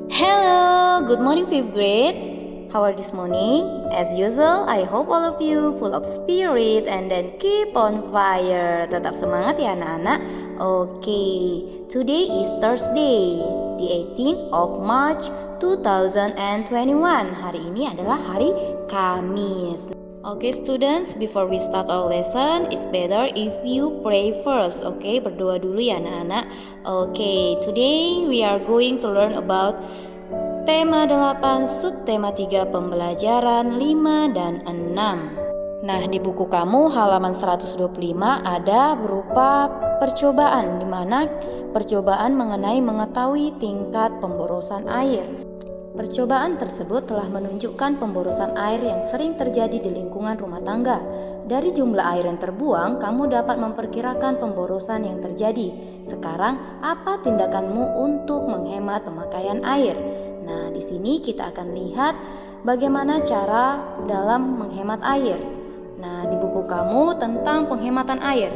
Hello, good morning fifth grade. How are this morning? As usual, I hope all of you full of spirit and then keep on fire. Tetap semangat ya anak-anak. Today is Thursday, the 18th of March 2021. Hari ini adalah hari Kamis. Students, before we start our lesson, it's better if you pray first. Berdoa dulu ya anak-anak. Today we are going to learn about tema 8, subtema 3, pembelajaran 5 dan 6. Nah, di buku kamu halaman 125 ada berupa percobaan, di mana percobaan mengenai mengetahui tingkat pemborosan air. Percobaan tersebut telah menunjukkan pemborosan air yang sering terjadi di lingkungan rumah tangga. Dari jumlah air yang terbuang, kamu dapat memperkirakan pemborosan yang terjadi. Sekarang, apa tindakanmu untuk menghemat pemakaian air? Nah, di sini kita akan lihat bagaimana cara dalam menghemat air. Nah, di buku kamu tentang penghematan air.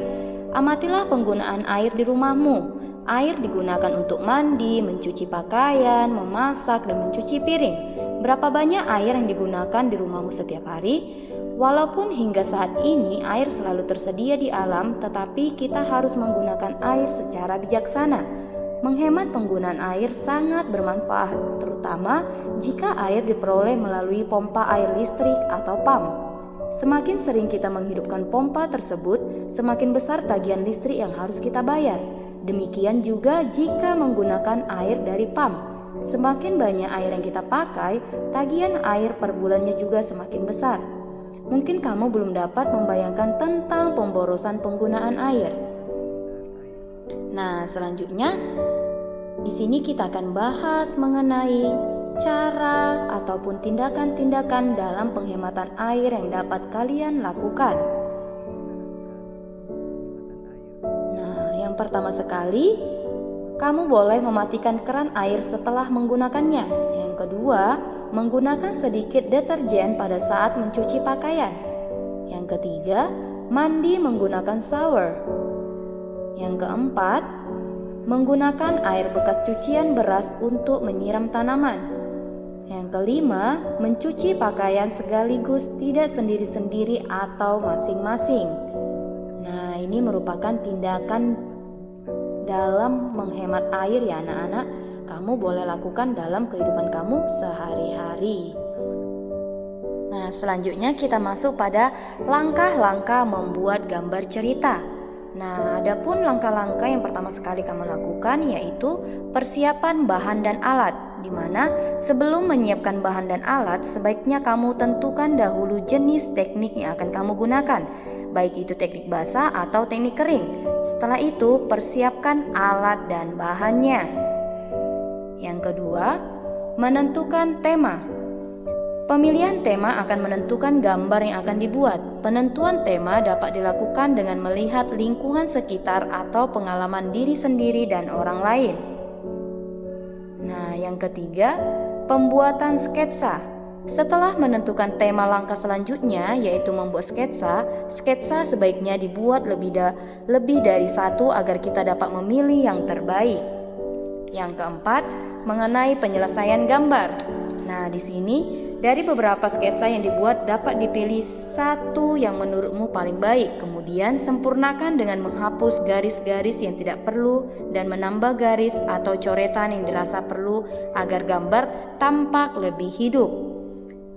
Amatilah penggunaan air di rumahmu. Air digunakan untuk mandi, mencuci pakaian, memasak, dan mencuci piring. Berapa banyak air yang digunakan di rumahmu setiap hari? Walaupun hingga saat ini air selalu tersedia di alam, tetapi kita harus menggunakan air secara bijaksana. Menghemat penggunaan air sangat bermanfaat, terutama jika air diperoleh melalui pompa air listrik atau PAM. Semakin sering kita menghidupkan pompa tersebut, semakin besar tagihan listrik yang harus kita bayar. Demikian juga jika menggunakan air dari PAM. Semakin banyak air yang kita pakai, tagihan air per bulannya juga semakin besar. Mungkin kamu belum dapat membayangkan tentang pemborosan penggunaan air. Nah, selanjutnya di sini kita akan bahas mengenai cara ataupun tindakan-tindakan dalam penghematan air yang dapat kalian lakukan. Nah, yang pertama sekali, kamu boleh mematikan keran air setelah menggunakannya. Yang kedua, menggunakan sedikit deterjen pada saat mencuci pakaian. Yang ketiga, mandi menggunakan shower. Yang keempat, menggunakan air bekas cucian beras untuk menyiram tanaman. Yang kelima, mencuci pakaian sekaligus, tidak sendiri-sendiri atau masing-masing. Nah, ini merupakan tindakan dalam menghemat air ya anak-anak. Kamu boleh lakukan dalam kehidupan kamu sehari-hari. Nah, selanjutnya kita masuk pada langkah-langkah membuat gambar cerita. Nah, adapun langkah-langkah yang pertama sekali kamu lakukan yaitu persiapan bahan dan alat, di mana sebelum menyiapkan bahan dan alat, sebaiknya kamu tentukan dahulu jenis teknik yang akan kamu gunakan, baik itu teknik basah atau teknik kering. Setelah itu, persiapkan alat dan bahannya. Yang kedua, menentukan tema. Pemilihan tema akan menentukan gambar yang akan dibuat. Penentuan tema dapat dilakukan dengan melihat lingkungan sekitar atau pengalaman diri sendiri dan orang lain. Nah, yang ketiga, pembuatan sketsa. Setelah menentukan tema, langkah selanjutnya yaitu membuat sketsa. Sketsa sebaiknya dibuat lebih dari satu agar kita dapat memilih yang terbaik. Yang keempat, mengenai penyelesaian gambar. Nah, di sini dari beberapa sketsa yang dibuat dapat dipilih satu yang menurutmu paling baik. Kemudian sempurnakan dengan menghapus garis-garis yang tidak perlu dan menambah garis atau coretan yang dirasa perlu agar gambar tampak lebih hidup.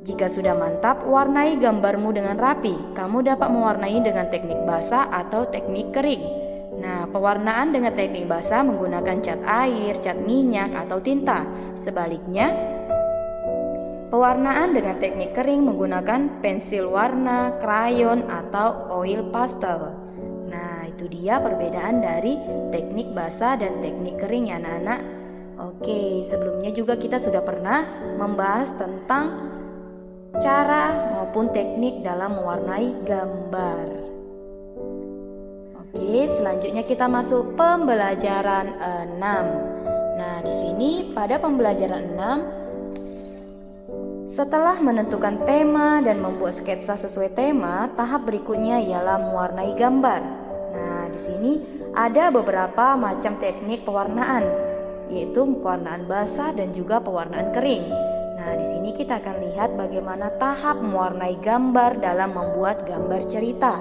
Jika sudah mantap, warnai gambarmu dengan rapi. Kamu dapat mewarnai dengan teknik basah atau teknik kering. Nah, pewarnaan dengan teknik basah menggunakan cat air, cat minyak, atau tinta. Sebaliknya, pewarnaan dengan teknik kering menggunakan pensil warna, krayon, atau oil pastel. Nah, itu dia perbedaan dari teknik basah dan teknik kering ya anak-anak. Sebelumnya juga kita sudah pernah membahas tentang cara maupun teknik dalam mewarnai gambar. Selanjutnya kita masuk pembelajaran 6. Nah, di sini pada pembelajaran 6, setelah menentukan tema dan membuat sketsa sesuai tema, tahap berikutnya ialah mewarnai gambar. Nah, di sini ada beberapa macam teknik pewarnaan. yaitu pewarnaan basah dan juga pewarnaan kering. Nah, di sini kita akan lihat bagaimana tahap mewarnai gambar dalam membuat gambar cerita.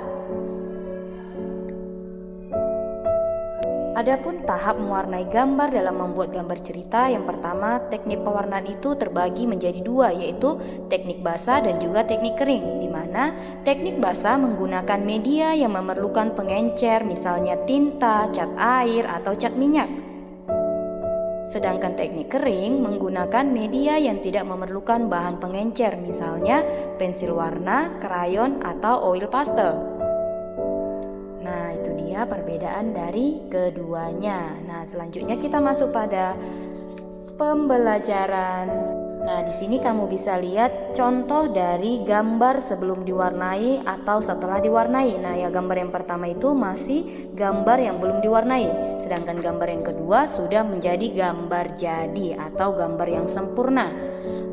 Adapun tahap mewarnai gambar dalam membuat gambar cerita, yang pertama, teknik pewarnaan itu terbagi menjadi dua, yaitu teknik basah dan juga teknik kering, di mana teknik basah menggunakan media yang memerlukan pengencer, misalnya tinta, cat air, atau cat minyak. Sedangkan teknik kering menggunakan media yang tidak memerlukan bahan pengencer, misalnya pensil warna, krayon, atau oil pastel. Nah, itu dia perbedaan dari keduanya. Nah, selanjutnya kita masuk pada pembelajaran. Nah, di sini kamu bisa lihat contoh dari gambar sebelum diwarnai atau setelah diwarnai. Nah, ya, gambar yang pertama itu masih gambar yang belum diwarnai. Sedangkan gambar yang kedua sudah menjadi gambar jadi atau gambar yang sempurna.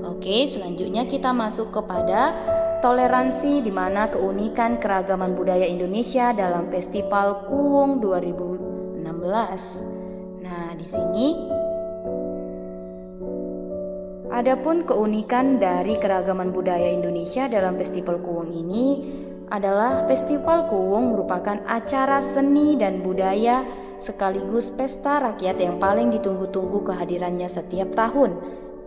Oke, selanjutnya kita masuk kepada toleransi, di mana keunikan keragaman budaya Indonesia dalam Festival Kuwung 2016. Nah, di sini adapun keunikan dari keragaman budaya Indonesia dalam Festival Kuwung ini adalah Festival Kuwung merupakan acara seni dan budaya sekaligus pesta rakyat yang paling ditunggu-tunggu kehadirannya setiap tahun.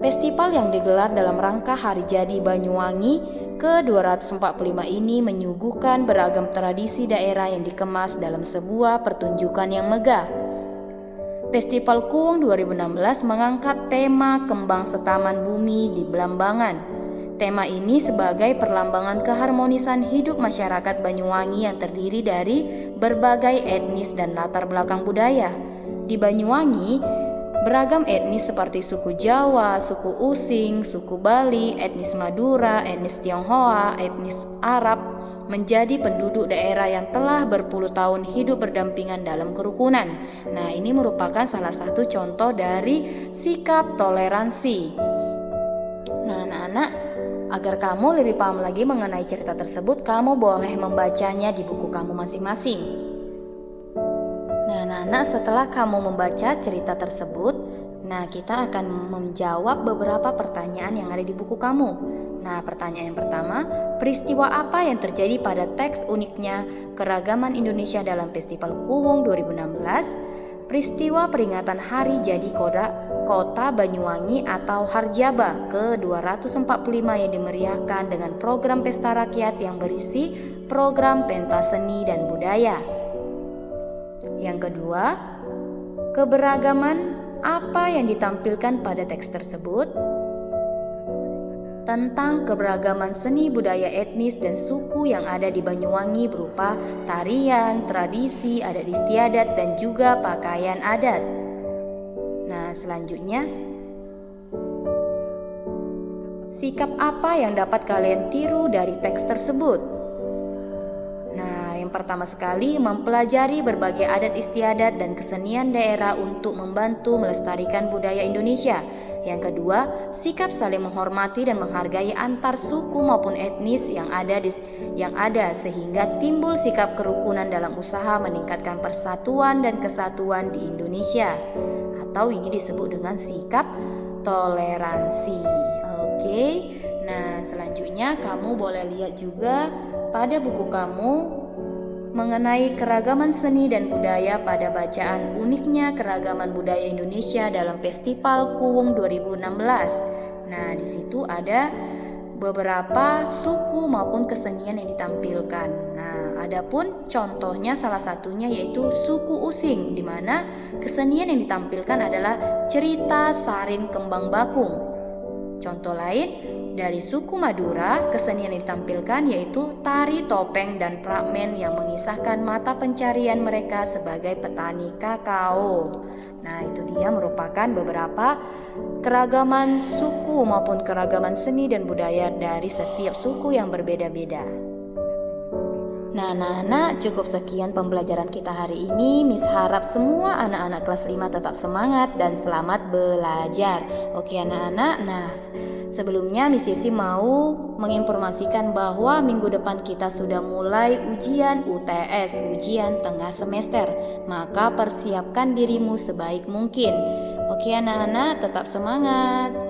Festival yang digelar dalam rangka Hari Jadi Banyuwangi ke-245 ini menyuguhkan beragam tradisi daerah yang dikemas dalam sebuah pertunjukan yang megah. Festival Kuwung 2016 mengangkat tema Kembang Setaman Bumi di Belambangan. Tema ini sebagai perlambangan keharmonisan hidup masyarakat Banyuwangi yang terdiri dari berbagai etnis dan latar belakang budaya. Di Banyuwangi, beragam etnis seperti suku Jawa, suku Using, suku Bali, etnis Madura, etnis Tionghoa, etnis Arab menjadi penduduk daerah yang telah berpuluh tahun hidup berdampingan dalam kerukunan. Nah, ini merupakan salah satu contoh dari sikap toleransi. Nah, anak-anak, agar kamu lebih paham lagi mengenai cerita tersebut, kamu boleh membacanya di buku kamu masing-masing. Nah, anak-anak, setelah kamu membaca cerita tersebut, nah, kita akan menjawab beberapa pertanyaan yang ada di buku kamu. Nah, pertanyaan yang pertama, peristiwa apa yang terjadi pada teks uniknya keragaman Indonesia dalam Festival Kuwung 2016? Peristiwa peringatan Hari Jadi Kota Banyuwangi atau Harjaba ke-245 yang dimeriahkan dengan program pesta rakyat yang berisi program pentas seni dan budaya. Yang kedua, keberagaman apa yang ditampilkan pada teks tersebut? Tentang keberagaman seni budaya etnis dan suku yang ada di Banyuwangi berupa tarian, tradisi, adat istiadat, dan juga pakaian adat. Nah, selanjutnya, sikap apa yang dapat kalian tiru dari teks tersebut? Yang pertama sekali, mempelajari berbagai adat istiadat dan kesenian daerah untuk membantu melestarikan budaya Indonesia. Yang kedua, sikap saling menghormati dan menghargai antar suku maupun etnis yang ada sehingga timbul sikap kerukunan dalam usaha meningkatkan persatuan dan kesatuan di Indonesia. Atau ini disebut dengan sikap toleransi. Oke. Nah, selanjutnya kamu boleh lihat juga pada buku kamu mengenai keragaman seni dan budaya pada bacaan uniknya keragaman budaya Indonesia dalam Festival Kuwung 2016. Nah, di situ ada beberapa suku maupun kesenian yang ditampilkan. Nah, adapun contohnya salah satunya yaitu suku Using, di mana kesenian yang ditampilkan adalah cerita Sarin Kembang Bakung. Contoh lain, dari suku Madura, kesenian yang ditampilkan yaitu tari topeng dan pramen yang mengisahkan mata pencarian mereka sebagai petani kakao. Nah, itu dia merupakan beberapa keragaman suku maupun keragaman seni dan budaya dari setiap suku yang berbeda-beda. Nah, anak-anak, cukup sekian pembelajaran kita hari ini. Miss harap semua anak-anak kelas 5 tetap semangat dan selamat belajar. Oke anak-anak, nah sebelumnya Miss Yesi mau menginformasikan bahwa minggu depan kita sudah mulai ujian UTS, ujian tengah semester. Maka persiapkan dirimu sebaik mungkin. Oke anak-anak, tetap semangat.